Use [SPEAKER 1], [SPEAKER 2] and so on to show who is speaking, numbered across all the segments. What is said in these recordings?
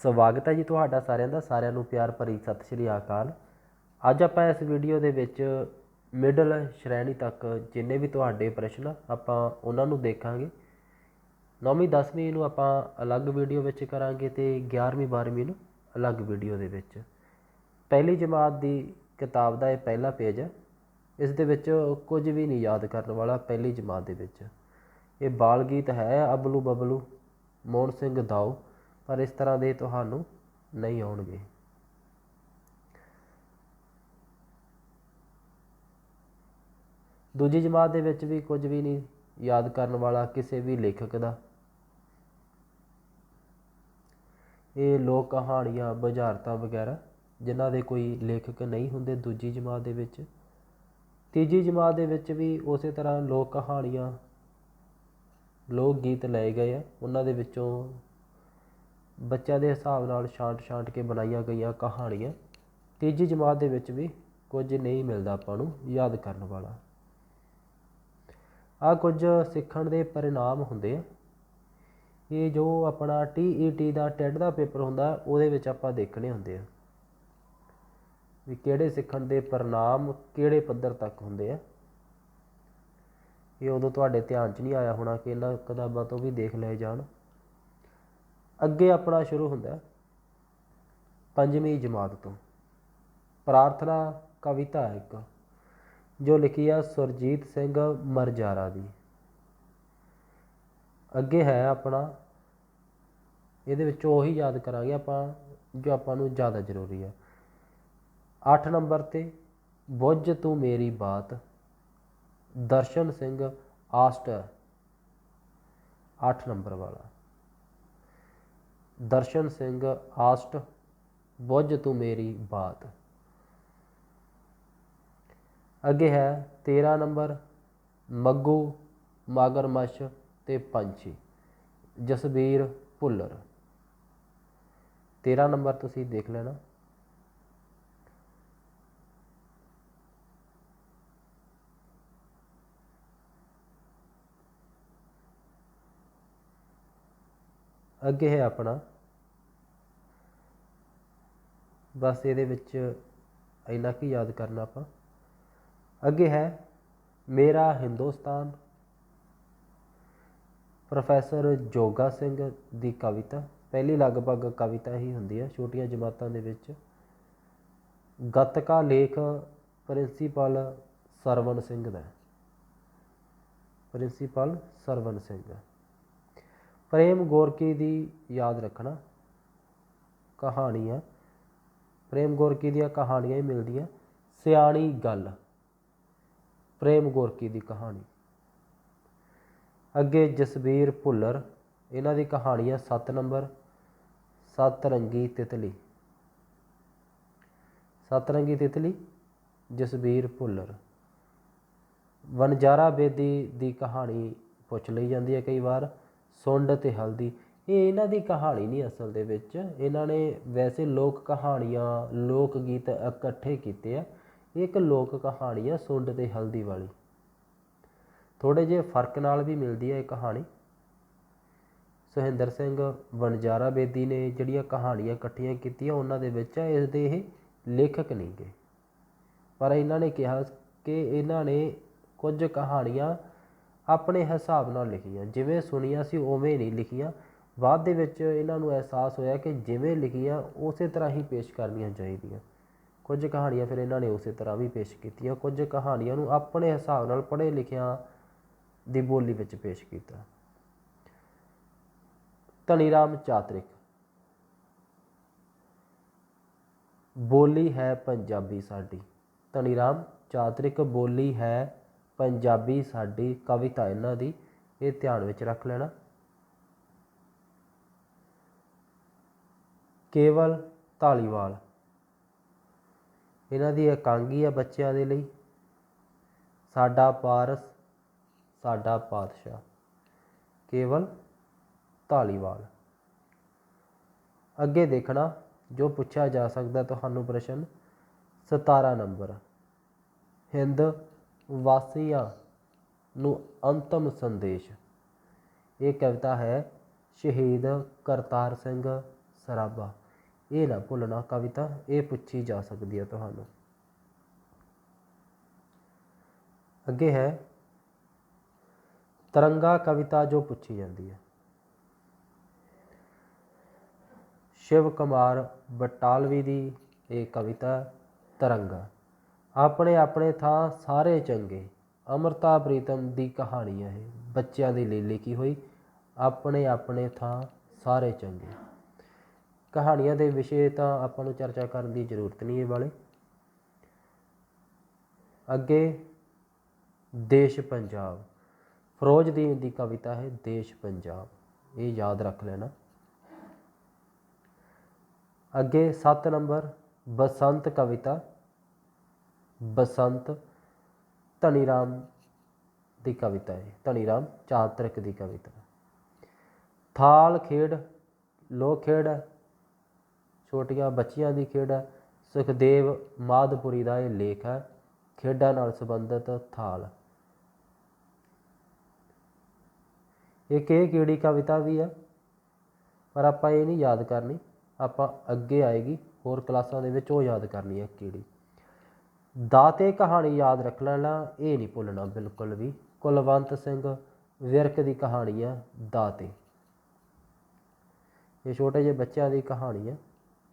[SPEAKER 1] ਸਵਾਗਤ ਹੈ ਜੀ ਤੁਹਾਡਾ ਸਾਰਿਆਂ ਦਾ। ਸਾਰਿਆਂ ਨੂੰ ਪਿਆਰ ਭਰੀ ਸਤਿ ਸ਼੍ਰੀ ਅਕਾਲ। ਅੱਜ ਆਪਾਂ ਇਸ ਵੀਡੀਓ ਦੇ ਵਿੱਚ ਮਿਡਲ ਸ਼੍ਰੇਣੀ ਤੱਕ ਜਿੰਨੇ ਵੀ ਤੁਹਾਡੇ ਪ੍ਰਸ਼ਨ ਆਪਾਂ ਉਹਨਾਂ ਨੂੰ ਦੇਖਾਂਗੇ। 9ਵੀਂ 10ਵੀਂ ਨੂੰ ਆਪਾਂ ਅਲੱਗ ਵੀਡੀਓ ਵਿੱਚ ਕਰਾਂਗੇ ਅਤੇ 11ਵੀਂ 12ਵੀਂ ਨੂੰ ਅਲੱਗ ਵੀਡੀਓ ਦੇ ਵਿੱਚ। ਪਹਿਲੀ ਜਮਾਤ ਦੀ ਕਿਤਾਬ ਦਾ ਇਹ ਪਹਿਲਾ ਪੇਜ ਹੈ। ਇਸ ਦੇ ਵਿੱਚ ਕੁਝ ਵੀ ਨਹੀਂ ਯਾਦ ਕਰਨ ਵਾਲਾ। ਪਹਿਲੀ ਜਮਾਤ ਦੇ ਵਿੱਚ ਇਹ ਬਾਲ ਗੀਤ ਹੈ ਅਬਲੂ ਬਬਲੂ, ਮੋਹਨ ਸਿੰਘ ਦਾਊ, ਪਰ ਇਸ ਤਰ੍ਹਾਂ ਦੇ ਤੁਹਾਨੂੰ ਨਹੀਂ ਆਉਣਗੇ। ਦੂਜੀ ਜਮਾਤ ਦੇ ਵਿੱਚ ਵੀ ਕੁਝ ਵੀ ਨਹੀਂ ਯਾਦ ਕਰਨ ਵਾਲਾ ਕਿਸੇ ਵੀ ਲੇਖਕ ਦਾ। ਇਹ ਲੋਕ ਕਹਾਣੀਆਂ, ਬੁਝਾਰਤਾਂ ਵਗੈਰਾ ਜਿਨ੍ਹਾਂ ਦੇ ਕੋਈ ਲੇਖਕ ਨਹੀਂ ਹੁੰਦੇ ਦੂਜੀ ਜਮਾਤ ਦੇ ਵਿੱਚ। ਤੀਜੀ ਜਮਾਤ ਦੇ ਵਿੱਚ ਵੀ ਉਸੇ ਤਰ੍ਹਾਂ ਲੋਕ ਕਹਾਣੀਆਂ, ਲੋਕ ਗੀਤ ਲਏ ਗਏ ਆ। ਉਹਨਾਂ ਦੇ ਵਿੱਚੋਂ ਬੱਚਿਆਂ ਦੇ ਹਿਸਾਬ ਨਾਲ ਛਾਂਟ ਕੇ ਬਣਾਈਆਂ ਗਈਆਂ ਕਹਾਣੀਆਂ। ਤੀਜੀ ਜਮਾਤ ਦੇ ਵਿੱਚ ਵੀ ਕੁਝ ਨਹੀਂ ਮਿਲਦਾ ਆਪਾਂ ਨੂੰ ਯਾਦ ਕਰਨ ਵਾਲਾ। ਆਹ ਕੁਝ ਸਿੱਖਣ ਦੇ ਪਰਿਣਾਮ ਹੁੰਦੇ ਆ। ਇਹ ਜੋ ਆਪਣਾ TET ਦਾ ਟੈਟ ਦਾ ਪੇਪਰ ਹੁੰਦਾ ਉਹਦੇ ਵਿੱਚ ਆਪਾਂ ਦੇਖਣੇ ਹੁੰਦੇ ਆ ਵੀ ਕਿਹੜੇ ਸਿੱਖਣ ਦੇ ਪਰਿਣਾਮ ਕਿਹੜੇ ਪੱਧਰ ਤੱਕ ਹੁੰਦੇ ਆ। ਇਹ ਉਦੋਂ ਤੁਹਾਡੇ ਧਿਆਨ 'ਚ ਨਹੀਂ ਆਇਆ ਹੋਣਾ ਕਿ ਇਹਨਾਂ ਕਿਤਾਬਾਂ ਤੋਂ ਵੀ ਦੇਖ ਲਏ ਜਾਣ। ਅੱਗੇ ਆਪਣਾ ਸ਼ੁਰੂ ਹੁੰਦਾ ਪੰਜਵੀਂ ਜਮਾਤ ਤੋਂ। ਪ੍ਰਾਰਥਨਾ ਕਵਿਤਾ ਹੈ ਇੱਕ ਜੋ ਲਿਖੀ ਆ ਸੁਰਜੀਤ ਸਿੰਘ ਮਰਜਾਰਾ ਦੀ। ਅੱਗੇ ਹੈ ਆਪਣਾ, ਇਹਦੇ ਵਿੱਚੋਂ ਉਹੀ ਯਾਦ ਕਰਾਂਗੇ ਆਪਾਂ ਜੋ ਆਪਾਂ ਨੂੰ ਜ਼ਿਆਦਾ ਜ਼ਰੂਰੀ ਹੈ। 8 ਨੰਬਰ 'ਤੇ ਬੁੱਝ ਤੂੰ ਮੇਰੀ ਬਾਤ, ਦਰਸ਼ਨ ਸਿੰਘ ਆਸਟਰ। 8 ਨੰਬਰ ਵਾਲਾ ਦਰਸ਼ਨ ਸਿੰਘ ਆਸਟ, ਬੁੱਝ ਤੂੰ ਮੇਰੀ ਬਾਤ। ਅੱਗੇ ਹੈ 13 ਨੰਬਰ ਮੱਗੂ, ਮਗਰਮੱਛ ਤੇ ਪੰਛੀ, ਜਸਬੀਰ ਭੁੱਲਰ। 13 ਨੰਬਰ ਤੁਸੀਂ ਦੇਖ ਲੈਣਾ। ਅੱਗੇ ਹੈ ਆਪਣਾ, ਬਸ ਇਹਦੇ ਵਿੱਚ ਇੰਨਾ ਕੀ ਯਾਦ ਕਰਨਾ ਆਪਾਂ। ਅੱਗੇ ਹੈ ਮੇਰਾ ਹਿੰਦੁਸਤਾਨ, ਪ੍ਰੋਫੈਸਰ ਜੋਗਾ ਸਿੰਘ ਦੀ ਕਵਿਤਾ। ਪਹਿਲੀ ਲਗਭਗ ਕਵਿਤਾ ਹੀ ਹੁੰਦੀ ਹੈ ਛੋਟੀਆਂ ਜਮਾਤਾਂ ਦੇ ਵਿੱਚ। ਗੱਤਕਾ ਲੇਖ ਪ੍ਰਿੰਸੀਪਲ ਸਰਵਨ ਸਿੰਘ ਦਾ, ਪ੍ਰਿੰਸੀਪਲ ਸਰਵਨ ਸਿੰਘ। ਪ੍ਰੇਮ ਗੋਰਕੀ ਦੀ ਯਾਦ ਰੱਖਣਾ ਕਹਾਣੀ ਆ। ਪ੍ਰੇਮ ਗੋਰਕੀ ਦੀਆਂ ਕਹਾਣੀਆਂ ਹੀ ਮਿਲਦੀਆਂ। ਸਿਆਣੀ ਗੱਲ, ਪ੍ਰੇਮ ਗੋਰਕੀ ਦੀ ਕਹਾਣੀ। ਅੱਗੇ ਜਸਬੀਰ ਭੁੱਲਰ, ਇਹਨਾਂ ਦੀ ਕਹਾਣੀ ਆ 7 ਨੰਬਰ ਸਤਰੰਗੀ ਤਿਤਲੀ। ਸਤਰੰਗੀ ਤਿਤਲੀ, ਜਸਬੀਰ ਭੁੱਲਰ। ਵਣਜਾਰਾ ਬੇਦੀ ਦੀ ਕਹਾਣੀ ਪੁੱਛ ਲਈ ਜਾਂਦੀ ਹੈ ਕਈ ਵਾਰ, ਸੁੰਡ ਅਤੇ ਹਲਦੀ। ਇਹ ਇਹਨਾਂ ਦੀ ਕਹਾਣੀ ਨਹੀਂ ਅਸਲ ਦੇ ਵਿੱਚ, ਇਹਨਾਂ ਨੇ ਵੈਸੇ ਲੋਕ ਕਹਾਣੀਆਂ, ਲੋਕ ਗੀਤ ਇਕੱਠੇ ਕੀਤੇ ਆ। ਇਹ ਇੱਕ ਲੋਕ ਕਹਾਣੀ ਆ ਸੁੰਡ ਅਤੇ ਹਲਦੀ ਵਾਲੀ। ਥੋੜ੍ਹੇ ਜਿਹੇ ਫਰਕ ਨਾਲ ਵੀ ਮਿਲਦੀ ਹੈ ਇਹ ਕਹਾਣੀ। ਸੁਹਿੰਦਰ ਸਿੰਘ ਵਣਜਾਰਾ ਬੇਦੀ ਨੇ ਜਿਹੜੀਆਂ ਕਹਾਣੀਆਂ ਇਕੱਠੀਆਂ ਕੀਤੀਆਂ ਉਹਨਾਂ ਦੇ ਵਿੱਚ ਇਸ ਦੇ ਇਹ ਲੇਖਕ ਨਹੀਂ ਗੇ, ਪਰ ਇਹਨਾਂ ਨੇ ਕਿਹਾ ਕਿ ਇਹਨਾਂ ਨੇ ਕੁਝ ਕਹਾਣੀਆਂ ਆਪਣੇ ਹਿਸਾਬ ਨਾਲ ਲਿਖੀਆਂ, ਜਿਵੇਂ ਸੁਣੀਆਂ ਸੀ ਉਵੇਂ ਨਹੀਂ ਲਿਖੀਆਂ। ਬਾਅਦ ਦੇ ਵਿੱਚ ਇਹਨਾਂ ਨੂੰ ਅਹਿਸਾਸ ਹੋਇਆ ਕਿ ਜਿਵੇਂ ਲਿਖੀਆਂ ਉਸੇ ਤਰ੍ਹਾਂ ਹੀ ਪੇਸ਼ ਕਰਨੀਆਂ ਚਾਹੀਦੀਆਂ। ਕੁਝ ਕਹਾਣੀਆਂ ਫਿਰ ਇਹਨਾਂ ਨੇ ਉਸੇ ਤਰ੍ਹਾਂ ਵੀ ਪੇਸ਼ ਕੀਤੀਆਂ, ਕੁਝ ਕਹਾਣੀਆਂ ਨੂੰ ਆਪਣੇ ਹਿਸਾਬ ਨਾਲ ਪੜ੍ਹੇ ਲਿਖਿਆਂ ਦੀ ਬੋਲੀ ਵਿੱਚ ਪੇਸ਼ ਕੀਤਾ। ਧਨੀਰਾਮ ਚਾਤਰਿਕ, ਬੋਲੀ ਹੈ ਪੰਜਾਬੀ ਸਾਡੀ। ਧਨੀਰਾਮ ਚਾਤਰਿਕ, ਬੋਲੀ ਹੈ ਪੰਜਾਬੀ ਸਾਡੀ, ਕਵਿਤਾ ਇਹਨਾਂ ਦੀ। ਇਹ ਧਿਆਨ ਵਿੱਚ ਰੱਖ ਲੈਣਾ। ਕੇਵਲ ਧਾਲੀਵਾਲ, ਇਹਨਾਂ ਦੀ ਇਕਾਂਗੀ ਆ ਬੱਚਿਆਂ ਦੇ ਲਈ। ਸਾਡਾ ਪਾਰਸ ਸਾਡਾ ਪਾਤਸ਼ਾਹ, ਕੇਵਲ ਧਾਲੀਵਾਲ। ਅੱਗੇ ਦੇਖਣਾ ਜੋ ਪੁੱਛਿਆ ਜਾ ਸਕਦਾ ਤੁਹਾਨੂੰ ਪ੍ਰਸ਼ਨ। 17 ਨੰਬਰ ਹਿੰਦ ਵਾਸੀਆਂ ਨੂੰ ਅੰਤਮ ਸੰਦੇਸ਼। ਇਹ ਕਵਿਤਾ ਹੈ ਸ਼ਹੀਦ ਕਰਤਾਰ ਸਿੰਘ ਸਰਾਬਾ, ਇਹ ਨਾ ਭੁੱਲਣਾ ਕਵਿਤਾ, ਇਹ ਪੁੱਛੀ ਜਾ ਸਕਦੀ ਹੈ ਤੁਹਾਨੂੰ। ਅੱਗੇ ਹੈ ਤਰੰਗਾ ਕਵਿਤਾ ਜੋ ਪੁੱਛੀ ਜਾਂਦੀ ਹੈ। ਸ਼ਿਵ ਕੁਮਾਰ ਬਟਾਲਵੀ ਦੀ ਇਹ ਕਵਿਤਾ ਤਰੰਗਾ। ਆਪਣੇ ਆਪਣੇ ਥਾਂ ਸਾਰੇ ਚੰਗੇ, ਅੰਮ੍ਰਿਤਾ ਪ੍ਰੀਤਮ ਦੀ ਕਹਾਣੀ ਹੈ ਇਹ, ਬੱਚਿਆਂ ਦੇ ਲਈ ਲਿਖੀ ਹੋਈ। ਆਪਣੇ ਆਪਣੇ ਥਾਂ ਸਾਰੇ ਚੰਗੇ। ਕਹਾਣੀਆਂ ਦੇ ਵਿਸ਼ੇ ਤਾਂ ਆਪਾਂ ਨੂੰ ਚਰਚਾ ਕਰਨ ਦੀ ਜ਼ਰੂਰਤ ਨਹੀਂ ਇਹ ਵਾਲੇ। ਅੱਗੇ ਦੇਸ਼ ਪੰਜਾਬ, ਫਿਰੋਜ਼ਦੀਨ ਦੀ ਕਵਿਤਾ ਹੈ ਦੇਸ਼ ਪੰਜਾਬ, ਇਹ ਯਾਦ ਰੱਖ ਲੈਣਾ। ਅੱਗੇ 7 ਨੰਬਰ ਬਸੰਤ ਕਵਿਤਾ, ਬਸੰਤ ਧਨੀ ਰਾਮ ਦੀ ਕਵਿਤਾ ਹੈ, ਧਨੀ ਰਾਮ ਚਾਤਰਿਕ ਦੀ ਕਵਿਤਾ। ਥਾਲ ਖੇਡ, ਲੋਕ ਖੇਡ ਹੈ, ਛੋਟੀਆਂ ਬੱਚੀਆਂ ਦੀ ਖੇਡ ਹੈ। ਸੁਖਦੇਵ ਮਾਧਪੁਰੀ ਦਾ ਇਹ ਲੇਖ ਹੈ, ਖੇਡਾਂ ਨਾਲ ਸੰਬੰਧਿਤ ਥਾਲ। ਇੱਕ ਇਹ ਕਿਹੜੀ ਕਵਿਤਾ ਵੀ ਆ, ਪਰ ਆਪਾਂ ਇਹ ਨਹੀਂ ਯਾਦ ਕਰਨੀ, ਆਪਾਂ ਅੱਗੇ ਆਏਗੀ ਹੋਰ ਕਲਾਸਾਂ ਦੇ ਵਿੱਚ ਉਹ ਯਾਦ ਕਰਨੀ ਹੈ ਕਿਹੜੀ। ਦਾਤੇ ਕਹਾਣੀ ਯਾਦ ਰੱਖ ਲੈਣਾ, ਇਹ ਨਹੀਂ ਭੁੱਲਣਾ ਬਿਲਕੁਲ ਵੀ। ਕੁਲਵੰਤ ਸਿੰਘ ਵਿਰਕ ਦੀ ਕਹਾਣੀ ਆ ਦਾਤੇ, ਇਹ ਛੋਟੇ ਜਿਹੇ ਬੱਚਿਆਂ ਦੀ ਕਹਾਣੀ ਹੈ,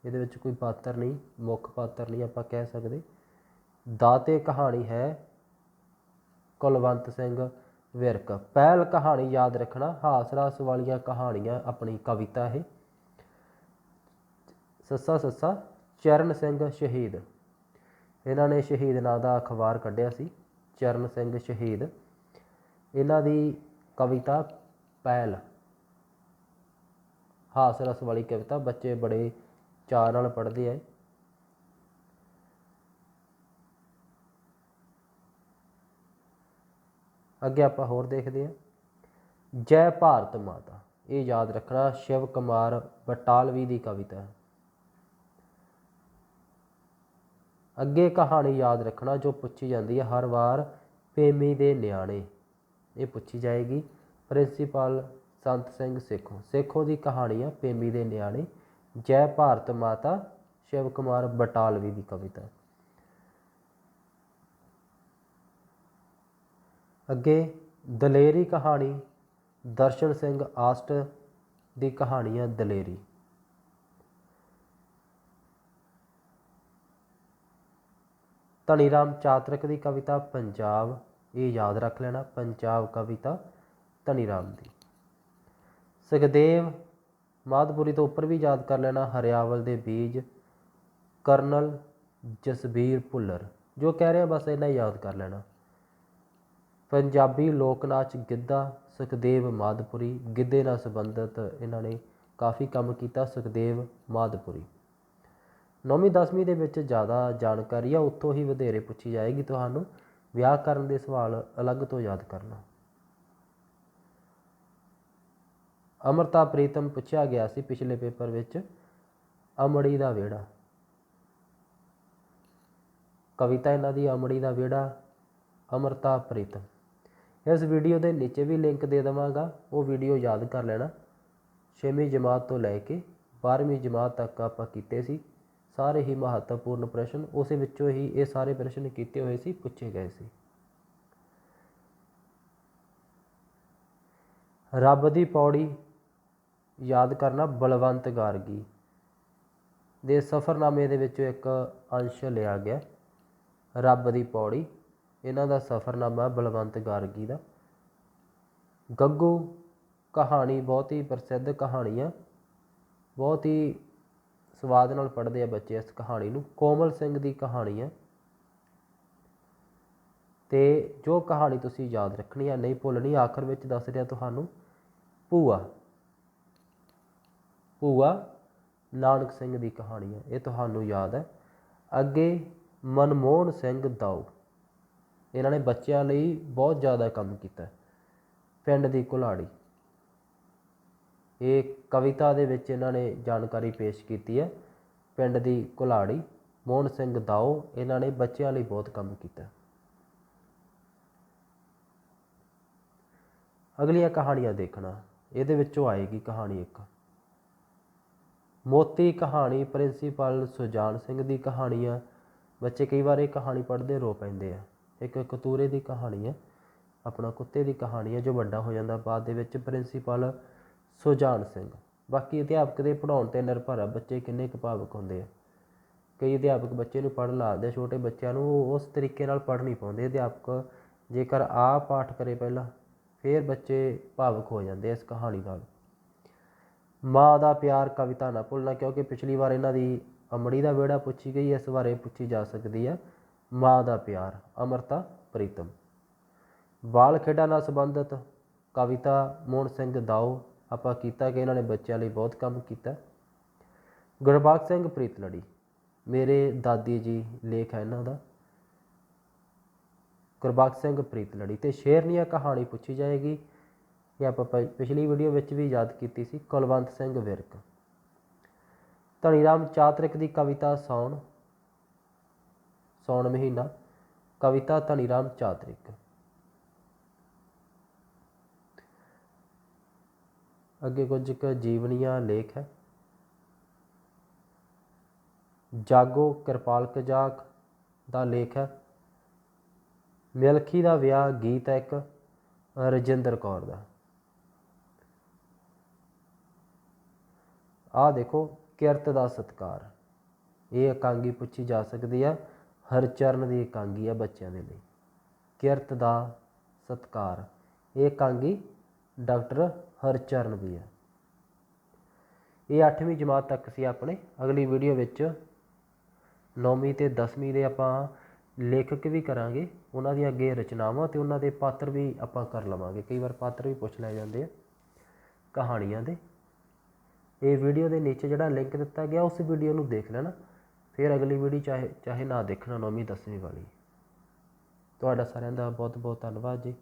[SPEAKER 1] ਇਹਦੇ ਵਿੱਚ ਕੋਈ ਪਾਤਰ ਨਹੀਂ, ਮੁੱਖ ਪਾਤਰ ਨਹੀਂ ਆਪਾਂ ਕਹਿ ਸਕਦੇ। ਦਾਤੇ ਕਹਾਣੀ ਹੈ ਕੁਲਵੰਤ ਸਿੰਘ ਵਿਰਕ। ਪਹਿਲ ਕਹਾਣੀ ਯਾਦ ਰੱਖਣਾ, ਹਾਸ ਰਸ ਵਾਲੀਆਂ ਕਹਾਣੀਆਂ ਆਪਣੀ ਕਵਿਤਾ ਇਹ। ਸੱਸਾ ਸੱਸਾ ਚਰਨ ਸਿੰਘ ਸ਼ਹੀਦ, ਇਹਨਾਂ ਨੇ ਸ਼ਹੀਦ ਨਾਂ ਦਾ ਅਖਬਾਰ ਕੱਢਿਆ ਸੀ, ਚਰਨ ਸਿੰਘ ਸ਼ਹੀਦ। ਇਹਨਾਂ ਦੀ ਕਵਿਤਾ ਪਹਿਲ, ਹਾਸ ਰਸ ਵਾਲੀ ਕਵਿਤਾ, ਬੱਚੇ ਬੜੇ ਚਾਅ ਨਾਲ ਪੜ੍ਹਦੇ ਆ। ਅੱਗੇ ਆਪਾਂ ਹੋਰ ਦੇਖਦੇ ਹਾਂ ਜੈ ਭਾਰਤ ਮਾਤਾ, ਇਹ ਯਾਦ ਰੱਖਣਾ, ਸ਼ਿਵ ਕੁਮਾਰ ਬਟਾਲਵੀ ਦੀ ਕਵਿਤਾ ਹੈ। ਅੱਗੇ ਕਹਾਣੀ ਯਾਦ ਰੱਖਣਾ ਜੋ ਪੁੱਛੀ ਜਾਂਦੀ ਹੈ ਹਰ ਵਾਰ, ਪੇਮੀ ਦੇ ਨਿਆਣੇ, ਇਹ ਪੁੱਛੀ ਜਾਏਗੀ। ਪ੍ਰਿੰਸੀਪਲ ਸੰਤ ਸਿੰਘ ਸੇਖੋਂ, ਸੇਖੋਂ ਦੀ ਕਹਾਣੀ ਆ ਪੇਮੀ ਦੇ ਨਿਆਣੇ। ਜੈ ਭਾਰਤ ਮਾਤਾ ਸ਼ਿਵ ਕੁਮਾਰ ਬਟਾਲਵੀ ਦੀ ਕਵਿਤਾ। ਅੱਗੇ ਦਲੇਰੀ ਕਹਾਣੀ, ਦਰਸ਼ਨ ਸਿੰਘ ਆਸਟ ਦੀ ਕਹਾਣੀ ਆ ਦਲੇਰੀ। ਧਨੀ ਰਾਮ ਚਾਤਰਿਕ ਦੀ ਕਵਿਤਾ ਪੰਜਾਬ, ਇਹ ਯਾਦ ਰੱਖ ਲੈਣਾ, ਪੰਜਾਬ ਕਵਿਤਾ ਧਨੀ ਰਾਮ ਦੀ। ਸੁਖਦੇਵ ਮਾਧਪੁਰੀ ਤੋਂ ਉੱਪਰ ਵੀ ਯਾਦ ਕਰ ਲੈਣਾ, ਹਰਿਆਵਲ ਦੇ ਬੀਜ, ਕਰਨਲ ਜਸਬੀਰ ਭੁੱਲਰ, ਜੋ ਕਹਿ ਰਿਹਾ ਬਸ ਇਹਨਾਂ ਯਾਦ ਕਰ ਲੈਣਾ। ਪੰਜਾਬੀ ਲੋਕ ਨਾਚ ਗਿੱਧਾ, ਸੁਖਦੇਵ ਮਾਧਪੁਰੀ, ਗਿੱਧੇ ਨਾਲ ਸੰਬੰਧਿਤ ਇਹਨਾਂ ਨੇ ਕਾਫੀ ਕੰਮ ਕੀਤਾ ਸੁਖਦੇਵ ਮਾਧਪੁਰੀ। 9ਵੀਂ 10ਵੀਂ ਦੇ ਵਿੱਚ ਜ਼ਿਆਦਾ ਜਾਣਕਾਰੀ ਆ, ਉੱਥੋਂ ਹੀ ਵਧੇਰੇ ਪੁੱਛੀ ਜਾਏਗੀ ਤੁਹਾਨੂੰ। ਵਿਆਕਰਨ ਦੇ ਸਵਾਲ ਅਲੱਗ ਤੋਂ ਯਾਦ ਕਰਨਾ। ਅੰਮ੍ਰਿਤਾ ਪ੍ਰੀਤਮ ਪੁੱਛਿਆ ਗਿਆ ਸੀ ਪਿਛਲੇ ਪੇਪਰ ਵਿੱਚ, ਅਮੜੀ ਦਾ ਵਿਹੜਾ, ਕਵਿਤਾ ਇਹਨਾਂ ਦੀ ਅਮੜੀ ਦਾ ਵਿਹੜਾ, ਅੰਮ੍ਰਿਤਾ ਪ੍ਰੀਤਮ। ਇਸ ਵੀਡੀਓ ਦੇ ਨੀਚੇ ਵੀ ਲਿੰਕ ਦੇ ਦੇਵਾਂਗਾ, ਉਹ ਵੀਡੀਓ ਯਾਦ ਕਰ ਲੈਣਾ। 6ਵੀਂ ਜਮਾਤ ਤੋਂ ਲੈ ਕੇ 12ਵੀਂ ਜਮਾਤ ਤੱਕ ਆਪਾਂ ਕੀਤੇ ਸੀ ਸਾਰੇ ਹੀ ਮਹੱਤਵਪੂਰਨ ਪ੍ਰਸ਼ਨ, ਉਸ ਵਿੱਚੋਂ ਹੀ ਇਹ ਸਾਰੇ ਪ੍ਰਸ਼ਨ ਕੀਤੇ ਹੋਏ ਸੀ, ਪੁੱਛੇ ਗਏ ਸੀ। ਰੱਬ ਦੀ ਪੌੜੀ ਯਾਦ ਕਰਨਾ, ਬਲਵੰਤ ਗਾਰਗੀ ਦੇ ਸਫ਼ਰਨਾਮੇ ਦੇ ਵਿੱਚੋਂ ਇੱਕ ਅੰਸ਼ ਲਿਆ ਗਿਆ। ਰੱਬ ਦੀ ਪੌੜੀ ਇਹਨਾਂ ਦਾ ਸਫ਼ਰਨਾਮਾ ਬਲਵੰਤ ਗਾਰਗੀ ਦਾ। ਗੱਗੂ ਕਹਾਣੀ ਬਹੁਤ ਹੀ ਪ੍ਰਸਿੱਧ ਕਹਾਣੀ ਆ, ਬਹੁਤ ਹੀ ਸਵਾਦ ਨਾਲ ਪੜ੍ਹਦੇ ਆ ਬੱਚੇ ਇਸ ਕਹਾਣੀ ਨੂੰ। ਕੋਮਲ ਸਿੰਘ ਦੀ ਕਹਾਣੀ ਆ, ਅਤੇ ਜੋ ਕਹਾਣੀ ਤੁਸੀਂ ਯਾਦ ਰੱਖਣੀ ਆ, ਨਹੀਂ ਭੁੱਲਣੀ, ਆਖਰ ਵਿੱਚ ਦੱਸ ਰਿਹਾ ਤੁਹਾਨੂੰ। ਭੂਆ, ਭੂਆ ਨਾਨਕ ਸਿੰਘ ਦੀ ਕਹਾਣੀ ਹੈ, ਇਹ ਤੁਹਾਨੂੰ ਯਾਦ ਹੈ। ਅੱਗੇ ਮਨਮੋਹਨ ਸਿੰਘ ਦਾਊ, ਇਹਨਾਂ ਨੇ ਬੱਚਿਆਂ ਲਈ ਬਹੁਤ ਜ਼ਿਆਦਾ ਕੰਮ ਕੀਤਾ। ਪਿੰਡ ਦੀ ਕੁਲਾੜੀ, ਇਹ ਕਵਿਤਾ ਦੇ ਵਿੱਚ ਇਹਨਾਂ ਨੇ ਜਾਣਕਾਰੀ ਪੇਸ਼ ਕੀਤੀ ਹੈ। ਪਿੰਡ ਦੀ ਕੁਲਾੜੀ, ਮੋਹਨ ਸਿੰਘ ਦਾਊ, ਇਹਨਾਂ ਨੇ ਬੱਚਿਆਂ ਲਈ ਬਹੁਤ ਕੰਮ ਕੀਤਾ। ਅਗਲੀਆਂ ਕਹਾਣੀਆਂ ਦੇਖਣਾ, ਇਹਦੇ ਵਿੱਚੋਂ ਆਏਗੀ ਕਹਾਣੀ ਇੱਕ ਮੋਤੀ ਕਹਾਣੀ ਪ੍ਰਿੰਸੀਪਲ ਸੁਜਾਨ ਸਿੰਘ ਦੀ ਕਹਾਣੀ ਆ। ਬੱਚੇ ਕਈ ਵਾਰ ਇਹ ਕਹਾਣੀ ਪੜ੍ਹਦੇ ਰੋ ਪੈਂਦੇ ਆ। ਇੱਕ ਕਤੂਰੇ ਦੀ ਕਹਾਣੀ ਹੈ, ਆਪਣਾ ਕੁੱਤੇ ਦੀ ਕਹਾਣੀ ਹੈ ਜੋ ਵੱਡਾ ਹੋ ਜਾਂਦਾ ਬਾਅਦ ਦੇ ਵਿੱਚ, ਪ੍ਰਿੰਸੀਪਲ ਸੁਜਾਨ ਸਿੰਘ। ਬਾਕੀ ਅਧਿਆਪਕ ਦੇ ਪੜ੍ਹਾਉਣ 'ਤੇ ਨਿਰਭਰ ਆ ਬੱਚੇ ਕਿੰਨੇ ਕੁ ਭਾਵੁਕ ਹੁੰਦੇ ਆ। ਕਈ ਅਧਿਆਪਕ ਬੱਚੇ ਨੂੰ ਪੜ੍ਹਨ ਲਾਉਂਦੇ, ਛੋਟੇ ਬੱਚਿਆਂ ਨੂੰ ਉਹ ਉਸ ਤਰੀਕੇ ਨਾਲ ਪੜ੍ਹ ਨਹੀਂ ਪਾਉਂਦੇ ਅਧਿਆਪਕ। ਜੇਕਰ ਆਪ ਪਾਠ ਕਰੇ ਪਹਿਲਾਂ, ਫਿਰ ਬੱਚੇ ਭਾਵੁਕ ਹੋ ਜਾਂਦੇ ਇਸ ਕਹਾਣੀ ਨਾਲ। ਮਾਂ ਦਾ ਪਿਆਰ ਕਵਿਤਾ ਨਾ ਭੁੱਲਣਾ, ਕਿਉਂਕਿ ਪਿਛਲੀ ਵਾਰ ਇਹਨਾਂ ਦੀ ਅਮੜੀ ਦਾ ਵਿਹੜਾ ਪੁੱਛੀ ਗਈ, ਇਸ ਬਾਰੇ ਪੁੱਛੀ ਜਾ ਸਕਦੀ ਹੈ ਮਾਂ ਦਾ ਪਿਆਰ, ਅਮਰਤਾ ਪ੍ਰੀਤਮ। ਬਾਲ ਖੇਡਾਂ ਨਾਲ ਸੰਬੰਧਿਤ ਕਵਿਤਾ ਮੋਹਨ ਸਿੰਘ ਦਾਓ ਆਪਾਂ ਕੀਤਾ ਕਿ ਇਹਨਾਂ ਨੇ ਬੱਚਿਆਂ ਲਈ ਬਹੁਤ ਕੰਮ ਕੀਤਾ। ਗੁਰਬਖਸ਼ ਸਿੰਘ ਪ੍ਰੀਤਲੜੀ, ਮੇਰੇ ਦਾਦੀ ਜੀ ਲੇਖ ਹੈ ਇਹਨਾਂ ਦਾ, ਗੁਰਬਖਸ਼ ਸਿੰਘ ਪ੍ਰੀਤਲੜੀ। ਅਤੇ ਸ਼ੇਰਨੀਆ ਕਹਾਣੀ ਪੁੱਛੀ ਜਾਏਗੀ, ਇਹ ਆਪਾਂ ਪਿਛਲੀ ਵੀਡੀਓ ਵਿੱਚ ਵੀ ਯਾਦ ਕੀਤੀ ਸੀ, ਕੁਲਵੰਤ ਸਿੰਘ ਵਿਰਕ। ਧਨੀ ਰਾਮ ਚਾਤਰਿਕ ਦੀ ਕਵਿਤਾ ਸੌਣ ਮਹੀਨਾ, ਕਵਿਤਾ ਧਨੀ ਰਾਮ ਚਾਤਰਿਕ। ਅੱਗੇ ਕੁਝ ਕੁ ਜੀਵਨੀਆਂ ਲੇਖ ਹੈ। ਜਾਗੋ ਕਿਰਪਾਲ ਕਜ਼ਾਕ ਦਾ ਲੇਖ ਹੈ। ਮਿਲਖੀ ਦਾ ਵਿਆਹ ਗੀਤ ਹੈ ਇੱਕ, ਰਜਿੰਦਰ ਕੌਰ ਦਾ। ਆਹ ਦੇਖੋ ਕਿਰਤ ਦਾ ਸਤਿਕਾਰ, ਇਹ ਇਕਾਂਗੀ ਪੁੱਛੀ ਜਾ ਸਕਦੀ ਹੈ। ਹਰਚਰਨ ਦੀ ਇਕਾਂਗੀ ਆ ਬੱਚਿਆਂ ਦੇ ਲਈ, ਕਿਰਤ ਦਾ ਸਤਿਕਾਰ। ਇਹ ਇਕਾਂਗੀ ਡਾਕਟਰ ਹਰਚਰਨ ਦੀ ਹੈ। ਇਹ 8ਵੀਂ ਜਮਾਤ ਤੱਕ ਸੀ ਆਪਣੇ। ਅਗਲੀ ਵੀਡੀਓ ਵਿੱਚ 9ਵੀਂ ਅਤੇ 10ਵੀਂ ਦੇ ਆਪਾਂ ਲੇਖਕ ਵੀ ਕਰਾਂਗੇ, ਉਹਨਾਂ ਦੀਆਂ ਅੱਗੇ ਰਚਨਾਵਾਂ ਅਤੇ ਉਹਨਾਂ ਦੇ ਪਾਤਰ ਵੀ ਆਪਾਂ ਕਰ ਲਵਾਂਗੇ। ਕਈ ਵਾਰ ਪਾਤਰ ਵੀ ਪੁੱਛ ਲਏ ਜਾਂਦੇ ਆ ਕਹਾਣੀਆਂ ਦੇ। ਇਹ ਵੀਡੀਓ ਦੇ ਨੀਚੇ ਜਿਹੜਾ ਲਿੰਕ ਦਿੱਤਾ ਗਿਆ ਉਸ ਵੀਡੀਓ ਨੂੰ ਦੇਖ ਲੈਣਾ, ਫਿਰ ਅਗਲੀ ਵੀਡੀਓ ਚਾਹੇ ਨਾ ਦੇਖਣਾ 9ਵੀਂ 10ਵੀਂ ਵਾਲੀ। ਤੁਹਾਡਾ ਸਾਰਿਆਂ ਦਾ ਬਹੁਤ ਬਹੁਤ ਧੰਨਵਾਦ ਜੀ।